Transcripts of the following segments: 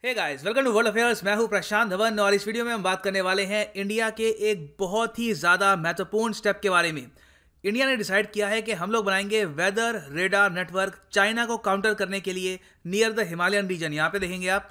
Hey guys, welcome to world affairs. मैं हूं प्रशांत धवन और इस वीडियो में हम बात करने वाले हैं इंडिया के एक बहुत ही ज़्यादा महत्वपूर्ण स्टेप के बारे में। इंडिया ने डिसाइड किया है कि हम लोग बनाएंगे वेदर रेडार नेटवर्क चाइना को काउंटर करने के लिए नियर द हिमालयन रीजन। यहाँ पे देखेंगे आप,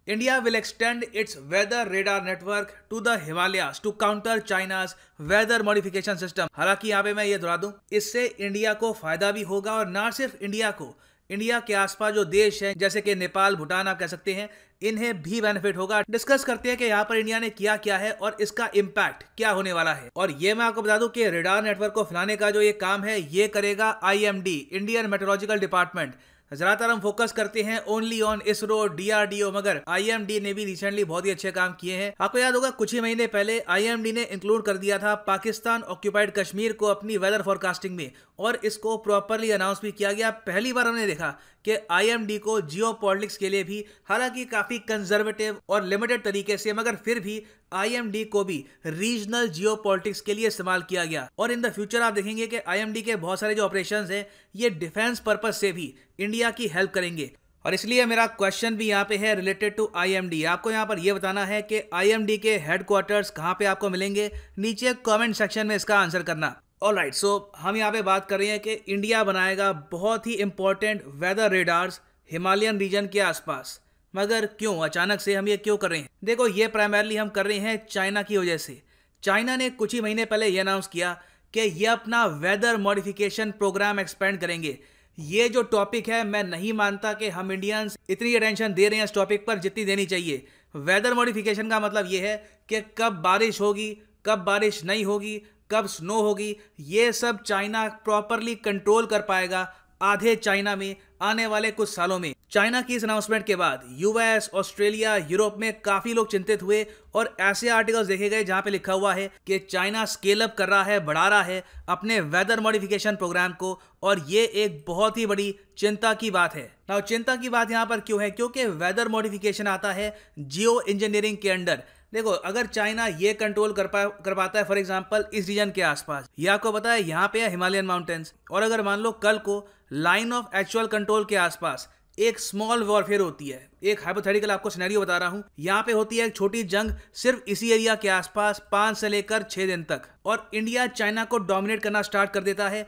India will extend its weather radar network to the Himalayas to counter China's weather modification system. हालांकि यहाँ पे मैं ये दोहरा दूं, इससे इंडिया को फायदा भी होगा और ना सिर्फ इंडिया को, इंडिया के आसपास जो देश हैं जैसे कि नेपाल, भूटान आप कह सकते हैं, इन्हें भी बेनिफिट होगा। डिस्कस करते हैं कि यहाँ पर इंडिया ने किया क्या है और इसका इम्पैक्ट क्या होने वाला है। और ये मैं आपको बता दूं कि रेडार नेटवर्क को फैलाने का जो ये काम है ये करेगा आईएमडी, इंडियन मेट्रोलॉजिकल डिपार्टमेंट। ज्यादातर हम फोकस करते हैं ओनली ऑन इसरो, डीआरडीओ, मगर आईएमडी ने भी रिसेंटली बहुत ही अच्छे काम किए हैं। आपको याद होगा कुछ ही महीने पहले आईएमडी ने इंक्लूड कर दिया था पाकिस्तान ऑक्यूपाइड कश्मीर को अपनी वेदर फोरकास्टिंग में, और इसको प्रॉपरली अनाउंस भी किया गया। पहली बार हमने देखा कि आईएमडी को जियो पॉलिटिक्स के लिए भी, हालांकि काफी कंजर्वेटिव और लिमिटेड तरीके से, मगर फिर भी आईएमडी को भी रीजनल जियो पॉलिटिक्स के लिए इस्तेमाल किया गया। और इन द फ्यूचर आप देखेंगे कि आईएमडी के बहुत सारे जो ऑपरेशंस हैं ये डिफेंस पर्पस से भी इंडिया की हेल्प करेंगे। और इसलिए मेरा क्वेश्चन भी यहाँ पे है रिलेटेड टू आईएमडी। आपको यहाँ पर यह बताना है कि आईएमडी के हेडक्वार्टर्स कहाँ पे आपको मिलेंगे। नीचे कमेंट सेक्शन में इसका आंसर करना। ऑलराइट, सो हम यहाँ पे बात कर रहे हैं कि इंडिया बनाएगा बहुत ही important weather radars Himalayan region के आसपास। मगर क्यों अचानक से हम ये क्यों कर रहे हैं? देखो, ये प्राइमरली हम कर रहे हैं चाइना की वजह से। चाइना ने कुछ ही महीने पहले ये अनाउंस किया कि ये अपना वेदर मॉडिफिकेशन प्रोग्राम एक्सपेंड करेंगे। ये जो टॉपिक है, मैं नहीं मानता कि हम इंडियंस इतनी अटेंशन दे रहे हैं इस टॉपिक पर जितनी देनी चाहिए। वेदर मॉडिफिकेशन का मतलब ये है कि कब बारिश होगी, कब बारिश नहीं होगी, कब स्नो होगी, ये सब चाइना प्रॉपरली कंट्रोल कर पाएगा आधे चाइना में आने वाले कुछ सालों में। चाइना की इस अनाउंसमेंट के बाद यूएस, ऑस्ट्रेलिया, यूरोप में काफी लोग चिंतित हुए और ऐसे आर्टिकल्स देखे गए जहां पे लिखा हुआ है कि चाइना स्केल अप कर रहा है, बढ़ा रहा है अपने वेदर मॉडिफिकेशन प्रोग्राम को, और ये एक बहुत ही बड़ी चिंता की बात है। नाउ चिंता की बात यहां पर क्यों है? क्योंकि वेदर मॉडिफिकेशन आता है जियो इंजीनियरिंग के अंडर। देखो, अगर चाइना ये कंट्रोल कर पाता है फॉर एग्जांपल इस रीजन के आसपास, ये आपको पता है यहाँ पे है हिमालयन माउंटेन्स, और अगर मान लो कल को लाइन ऑफ एक्चुअल कंट्रोल के आसपास एक स्मॉल वॉरफेयर होती है, एक हाइपोथेटिकल आपको सिनेरियो बता रहा हूं, यहाँ पे होती है एक छोटी जंग सिर्फ इसी एरिया के आसपास 5 से लेकर 6 दिन तक, और इंडिया चाइना को डोमिनेट करना स्टार्ट कर देता है,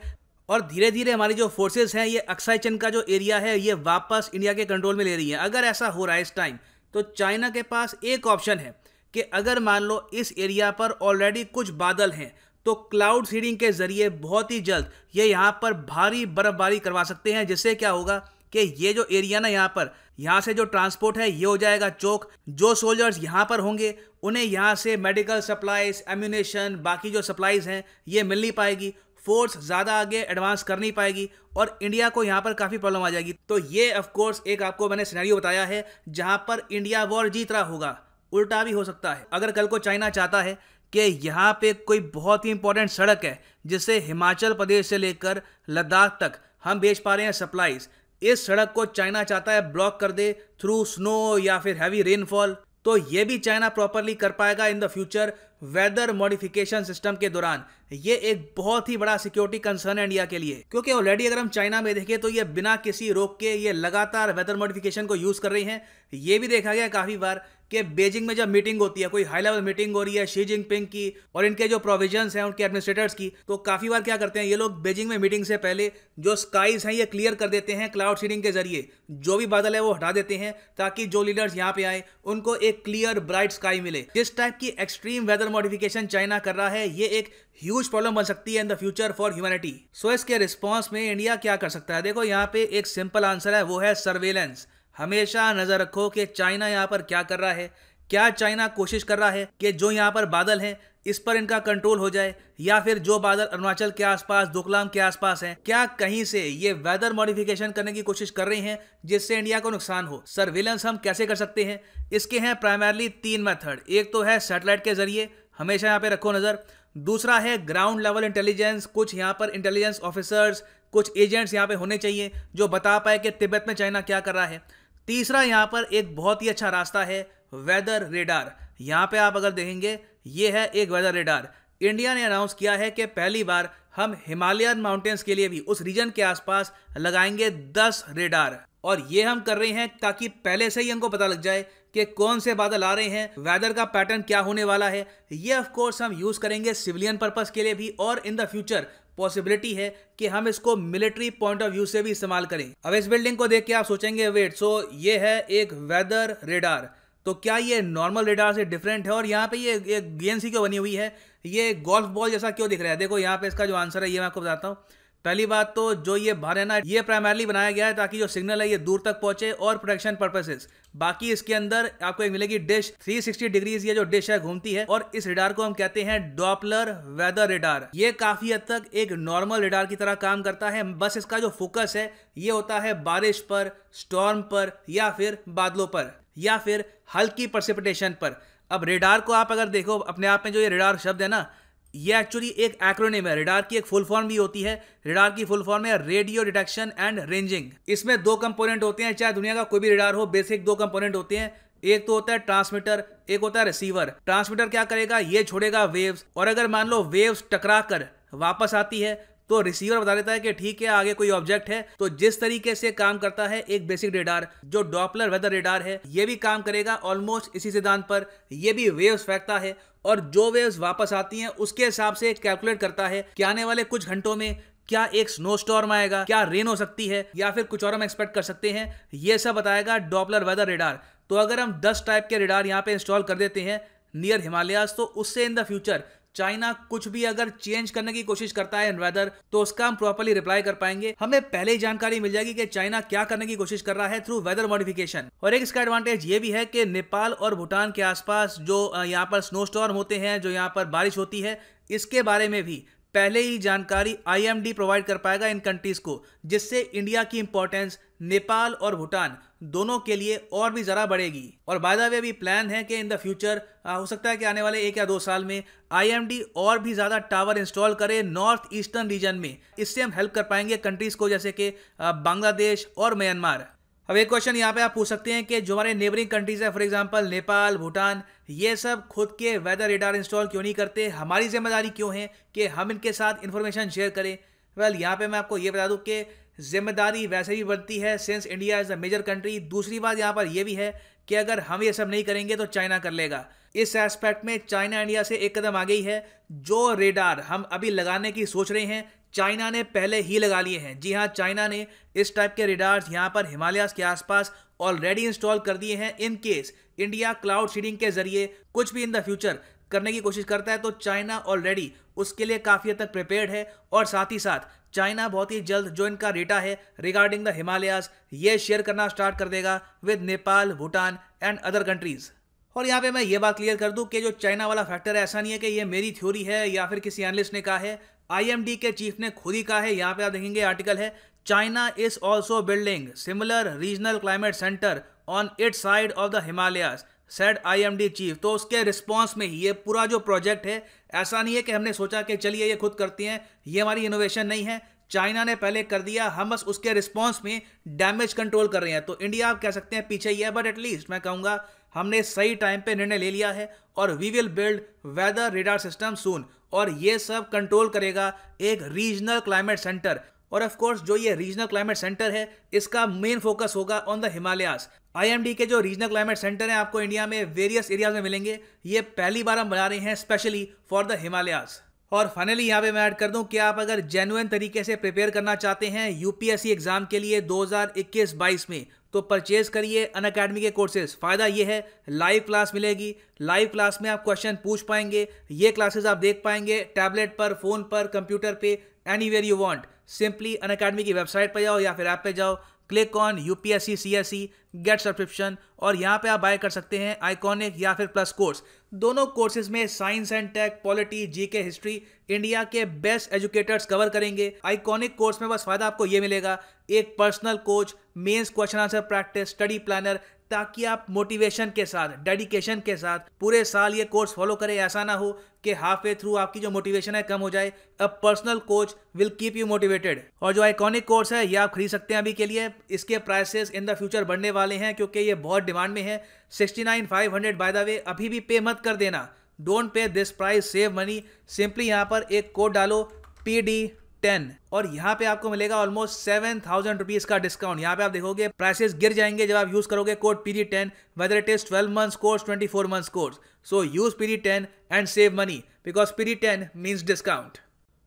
और धीरे धीरे हमारी जो फोर्सेस हैं ये अक्साई चीन का जो एरिया है ये वापस इंडिया के कंट्रोल में ले रही है। अगर ऐसा हो रहा है इस टाइम, तो चाइना के पास एक ऑप्शन है कि अगर मान लो इस एरिया पर ऑलरेडी कुछ बादल हैं, तो क्लाउड सीडिंग के जरिए बहुत ही जल्द ये यहाँ पर भारी बर्फबारी करवा सकते हैं, जिससे क्या होगा कि ये जो एरिया ना यहाँ से जो ट्रांसपोर्ट है ये हो जाएगा चौक। जो सोल्जर्स यहाँ पर होंगे उन्हें यहाँ से मेडिकल सप्लाईज, एम्यूनेशन, बाकी जो सप्लाईज हैं ये मिल नहीं पाएगी, फोर्स ज़्यादा आगे एडवांस कर नहीं पाएगी और इंडिया को यहाँ पर काफ़ी प्रॉब्लम आ जाएगी। तो ये ऑफकोर्स एक आपको मैंने सिनेरियो बताया है जहाँ पर इंडिया वॉर जीत रहा होगा। उल्टा भी हो सकता है। अगर कल को चाइना चाहता है कि यहाँ पे कोई बहुत ही इंपॉर्टेंट सड़क है जिससे हिमाचल प्रदेश से लेकर लद्दाख तक हम भेज पा रहे हैं सप्लाईज, इस सड़क को चाइना चाहता है ब्लॉक कर दे थ्रू स्नो या फिर हैवी रेनफॉल, तो ये भी चाइना प्रॉपरली कर पाएगा in the future weather modification system के दौरान। ये एक बहुत ही बड़ा सिक्योरिटी कंसर्न है इंडिया के लिए, क्योंकि ऑलरेडी अगर हम चाइना में देखें तो ये बिना किसी रोक के ये लगातार वेदर मॉडिफिकेशन को यूज कर रही हैं। ये भी देखा गया काफी बार कि बीजिंग में जब मीटिंग होती है, कोई हाई लेवल मीटिंग हो रही है शी जिनपिंग की और इनके जो प्रोविजंस हैं उनके एडमिनिस्ट्रेटर्स की, तो काफी बार क्या करते हैं ये लोग बीजिंग में मीटिंग से पहले जो स्काईज हैं ये क्लियर कर देते हैं क्लाउड सीडिंग के जरिए। जो भी बादल है वो हटा देते हैं ताकि जो लीडर्स यहाँ पे आए उनको एक क्लियर ब्राइट स्काई मिले। जिस टाइप की एक्सट्रीम वेदर मॉडिफिकेशन चाइना कर रहा है ये एक ह्यूज प्रॉब्लम बन सकती है in the future for humanity. So इसके रिस्पॉन्स में इंडिया क्या कर सकता है? देखो, यहाँ पे एक सिंपल आंसर है, वो है सर्वेलेंस। हमेशा नजर रखो कि चाइना यहाँ पर क्या कर रहा है। क्या चाइना कोशिश कर रहा है कि जो यहाँ पर बादल हैं इस पर इनका कंट्रोल हो जाए, या फिर जो बादल अरुणाचल के आसपास, डोकलाम के आसपास हैं, क्या कहीं से ये वेदर मॉडिफिकेशन करने की कोशिश कर रहे हैं जिससे इंडिया को नुकसान हो? सर्विलेंस हम कैसे कर सकते हैं? इसके हैं प्राइमरली 3 मेथड। एक तो है सैटेलाइट के जरिए, हमेशा यहाँ पे रखो नजर। दूसरा है ग्राउंड लेवल इंटेलिजेंस, कुछ यहाँ पर इंटेलिजेंस ऑफिसर्स, कुछ एजेंट्स यहाँ पे होने चाहिए जो बता पाए कि तिब्बत में चाइना क्या कर रहा है। तीसरा यहाँ पर एक बहुत ही अच्छा रास्ता है वेदर रेडार। यहाँ पे आप अगर देखेंगे ये है एक वेदर रेडार। इंडिया ने अनाउंस किया है कि पहली बार हम हिमालयन माउंटेन्स के लिए भी उस रीजन के आसपास लगाएंगे 10 रेडार। और ये हम कर रहे हैं ताकि पहले से ही हमको पता लग जाए कि कौन से बादल आ रहे हैं, वेदर का पैटर्न क्या होने वाला है। ये ऑफ कोर्स हम यूज करेंगे सिविलियन पर्पस के लिए भी, और इन द फ्यूचर पॉसिबिलिटी है कि हम इसको मिलिट्री पॉइंट ऑफ व्यू से भी इस्तेमाल करें। अब इस बिल्डिंग को देख के आप सोचेंगे वेट, सो ये है एक वेदर रेडार, तो क्या ये नॉर्मल रेडार से डिफरेंट है और यहाँ पे ये गेंद सी क्यों बनी हुई है, ये गोल्फ बॉल जैसा क्यों दिख रहा है? देखो यहाँ पे इसका जो आंसर है ये मैं आपको बताता हूँ। पहली बात तो जो ये बाहर है ना, ये प्राइमरली बनाया गया है ताकि जो सिग्नल है ये दूर तक पहुंचे और प्रोटेक्शन पर्पसेस। बाकी इसके अंदर आपको एक मिलेगी डिश, 360 डिग्रीज ये जो डिश है घूमती है, और इस रेडार को हम कहते हैं डॉपलर वेदर रेडार। ये काफी हद तक एक नॉर्मल रेडार की तरह काम करता है, बस इसका जो फोकस है ये होता है बारिश पर, स्टॉर्म पर, या फिर बादलों पर, या फिर हल्की प्रेसिपिटेशन पर। अब रेडार को आप अगर देखो अपने आप में, जो ये रेडार शब्द है ना, ये एक्चुअली एक एक्रोनिम है। रेडार की एक फुल फॉर्म भी होती है। रेडार की फुल फॉर्म है रेडियो डिटेक्शन एंड रेंजिंग। इसमें दो कंपोनेंट होते हैं, चाहे दुनिया का कोई भी रेडार हो, बेसिक दो कंपोनेंट होते हैं। एक तो होता है ट्रांसमीटर, एक होता है रिसीवर। ट्रांसमीटर क्या करेगा, ये छोड़ेगा वेव्स, और अगर मान लो वेव्स टकरा कर वापस आती है तो रिसीवर बता देता है कि ठीक है आगे कोई ऑब्जेक्ट है। तो जिस तरीके से काम करता है एक बेसिक रेडार, जो डॉपलर वेदर रेडार है, ये भी काम करेगा ऑलमोस्ट इसी सिद्धांत पर। ये भी वेव्स फेंकता है और जो वेव्स वापस आती हैं उसके हिसाब से कैलकुलेट करता है कि आने वाले कुछ घंटों में क्या एक स्नो स्टॉर्म आएगा, क्या रेन हो सकती है, या फिर कुछ और हम एक्सपेक्ट कर सकते हैं। ये सब बताएगा डॉपलर वेदर रेडार। तो अगर हम 10 टाइप के रेडार यहाँ पे इंस्टॉल कर देते हैं नियर हिमालयाज, तो उससे इन द फ्यूचर चाइना कुछ भी अगर चेंज करने की कोशिश करता है इन वेदर, तो उसका हम प्रॉपर्ली रिप्लाई कर पाएंगे। हमें पहले ही जानकारी मिल जाएगी कि चाइना क्या करने की कोशिश कर रहा है थ्रू वेदर मॉडिफिकेशन। और एक इसका एडवांटेज ये भी है कि नेपाल और भूटान के आसपास जो यहाँ पर स्नो स्टॉर्म होते हैं, जो यहाँ पर बारिश होती है, इसके बारे में भी पहले ही जानकारी IMD प्रोवाइड कर पाएगा इन कंट्रीज को, जिससे इंडिया की इंपॉर्टेंस नेपाल और भूटान दोनों के लिए और भी जरा बढ़ेगी। और बाय द वे भी प्लान है कि इन द फ्यूचर हो सकता है कि आने वाले 1 या 2 साल में IMD और भी ज्यादा टावर इंस्टॉल करे नॉर्थ ईस्टर्न रीजन में। इससे हम हेल्प कर पाएंगे कंट्रीज को, जैसे कि बांग्लादेश और म्यांमार। अब एक क्वेश्चन यहाँ पे आप पूछ सकते हैं कि जो हमारे नेबरिंग कंट्रीज है, फॉर एग्जांपल नेपाल, भूटान, ये सब खुद के वेदर रेडार इंस्टॉल क्यों नहीं करते? हमारी जिम्मेदारी क्यों है कि हम इनके साथ इंफॉर्मेशन शेयर करें? वेल, यहाँ पे मैं आपको ये बता दूं कि जिम्मेदारी वैसे भी बनती है since India is a major country. दूसरी बात यहाँ पर यह भी है कि अगर हम ये सब नहीं करेंगे तो चाइना कर लेगा। इस एस्पेक्ट में चाइना इंडिया से एक कदम आगे ही है। जो रेडार हम अभी लगाने की सोच रहे हैं, चाइना ने पहले ही लगा लिए हैं। जी हाँ, चाइना ने इस टाइप के रेडार्स यहाँ पर हिमालयाज के आसपास ऑलरेडी इंस्टॉल कर दिए हैं। In case India cloud seeding के जरिए कुछ भी इन द फ्यूचर करने की कोशिश करता है तो चाइना ऑलरेडी उसके लिए काफी हद तक प्रिपेयर्ड है। और साथ ही साथ चाइना बहुत ही जल्द जो इनका डेटा है रिगार्डिंग द हिमालयाज, ये शेयर करना स्टार्ट कर देगा with Nepal, Bhutan and other countries. और यहाँ पे मैं ये बात क्लियर कर दूं कि जो चाइना वाला फैक्टर है, ऐसा नहीं है कि ये मेरी थ्योरी है या फिर किसी एनालिस्ट ने कहा है। IMD के चीफ ने खुद ही कहा है। यहाँ पे आप देखेंगे आर्टिकल है, China is also building similar regional climate centre on it's side of the Himalayas, said IMD chief. तो उसके रिस्पॉन्स में ही ये पूरा जो प्रोजेक्ट है, ऐसा नहीं है कि हमने सोचा कि चलिए ये खुद करते हैं, ये हमारी इनोवेशन नहीं है। चाइना ने पहले कर दिया, हम बस उसके रिस्पॉन्स में डैमेज कंट्रोल कर रहे हैं। तो इंडिया आप कह सकते हैं पीछे ही है, बट एटलीस्ट मैं कहूँगा हमने सही टाइम पे निर्णय ले लिया है और we will build weather radar system soon. और ये सब कंट्रोल करेगा एक रीजनल क्लाइमेट सेंटर। और ऑफ कोर्स जो ये रीजनल क्लाइमेट सेंटर है, इसका मेन फोकस होगा ऑन द हिमालयाज। IMD के जो रीजनल क्लाइमेट सेंटर है आपको इंडिया में वेरियस एरियाज में मिलेंगे। ये पहली बार हम बना रहे हैं स्पेशली फॉर द हिमालयाज। और फाइनली यहाँ पे मैं ऐड कर दूं कि आप अगर जेन्युइन तरीके से प्रिपेयर करना चाहते हैं UPSC एग्जाम के लिए 2021-22 में, तो परचेज करिए अनअकैडमी के कोर्सेज। फायदा ये है लाइव क्लास मिलेगी, लाइव क्लास में आप क्वेश्चन पूछ पाएंगे, ये क्लासेस आप देख पाएंगे टैबलेट पर, फोन पर, कंप्यूटर पे, anywhere you want. Simply Unacademy की वेबसाइट पर जाओ या फिर ऐप पे जाओ, click on UPSC CSE get subscription, और यहाँ पे आप बाय कर सकते हैं आइकॉनिक या फिर प्लस कोर्स। दोनों कोर्सेज में science and tech, polity, GK, history, India के बेस्ट एजुकेटर्स कवर करेंगे। आइकॉनिक कोर्स में बस फायदा आपको ये मिलेगा, एक personal coach, mains question answer practice, study planner, ताकि आप मोटिवेशन के साथ, डेडिकेशन के साथ पूरे साल ये कोर्स फॉलो करें। ऐसा ना हो कि हाफ वे थ्रू आपकी जो मोटिवेशन है कम हो जाए। A personal coach will keep you motivated. और जो आइकॉनिक कोर्स है ये आप खरीद सकते हैं अभी के लिए। इसके प्राइसेस इन द फ्यूचर बढ़ने वाले हैं क्योंकि ये बहुत डिमांड में है। 69,500 बाय द वे, अभी भी पे मत कर देना। Don't pay this price, save money. Simply यहाँ पर एक कोड डालो PD 10 और यहाँ पे आपको मिलेगा ऑलमोस्ट 7,000 रुपीज का डिस्काउंट। यहाँ पे आप देखोगे प्राइसेस गिर जाएंगे जब आप यूज करोगे code PD10 whether it is 12 months course 24 months course. So use PD10 and save money because PD10 means discount.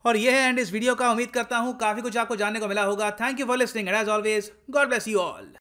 और ये है एंड इस वीडियो का। उम्मीद करता हूँ काफी कुछ आपको जानने को मिला होगा। Thank you for listening and as always God bless you all.